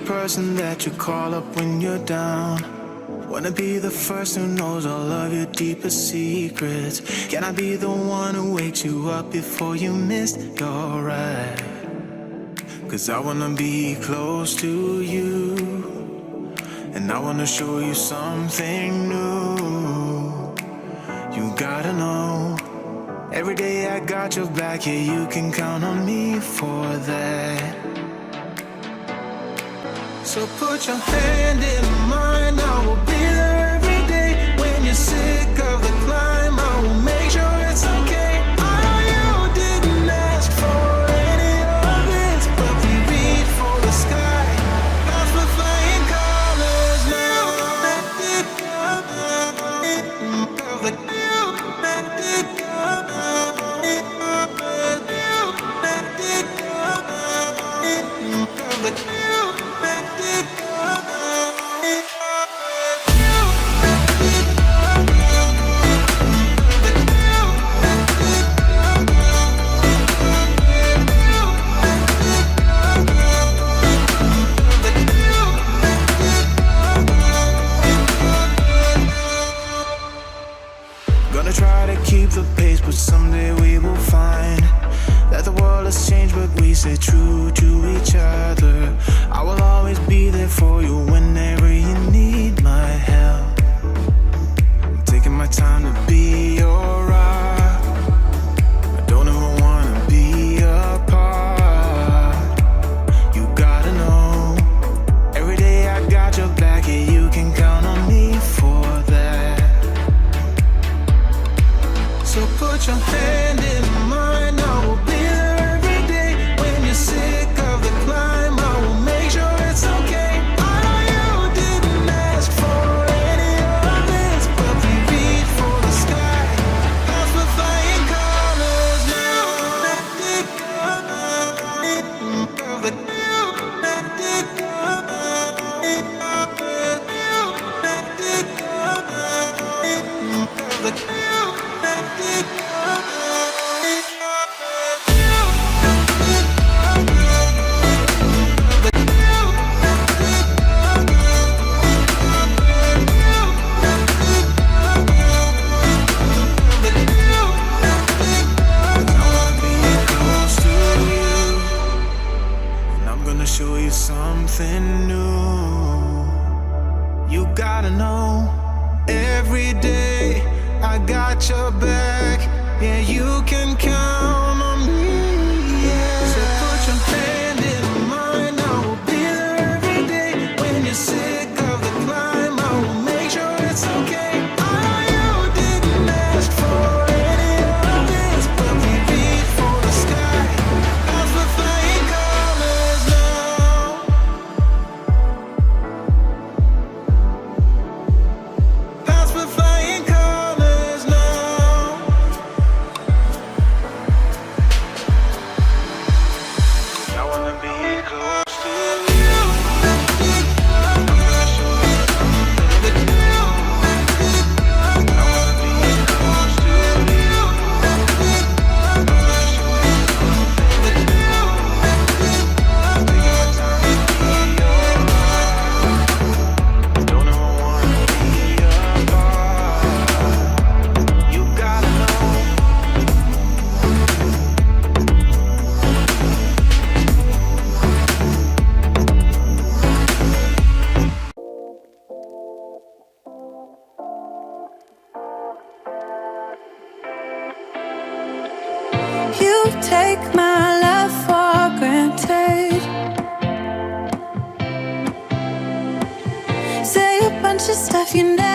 person that you call up when you're down? Wanna be the first who knows all of your deepest secrets? Can I be the one who wakes you up before you missed your ride? 'Cause I wanna be close to you, and I wanna show you something new. You gotta know, every day I got your back, yeah, you can count on me for that. So put your hand in mine, I will be there every day. When you're sick of the climb, I will make sure it's okay. I know you didn't ask for any of this, but we reach for the sky. Cause we're flying colors now. Gonna try to keep the pace, but someday we will find that the world has changed, but we stay true to each other. I will always be there for you whenever you need my help. I'm taking my time to be your rock. I don't ever wanna be apart. You gotta know, every day I got your back, yeah, you can count on me for that. So put your hand in mine, I will be there every day. When you're sick of the climb, I will make sure it's okay. I know you didn't ask for any of this, but we reach for the sky. Cause we're flying colors now. Show you something new. You gotta know, every day I got your back, yeah, you can count on me, yeah. So put your hand in mine, I will be there every day. When you're sick of the climb, I will make sure it's okay. I know you didn't ask for any of this, but we reach for the sky. Cause we're flying colors now. Cause we're flying colors now. I wanna be close to you. I wanna show you something new. I wanna be close to you. I wanna show you something new. Take your time to be your rock. Don't ever wanna be apart. You gotta know. You take my love for granted. Say a bunch of stuff you never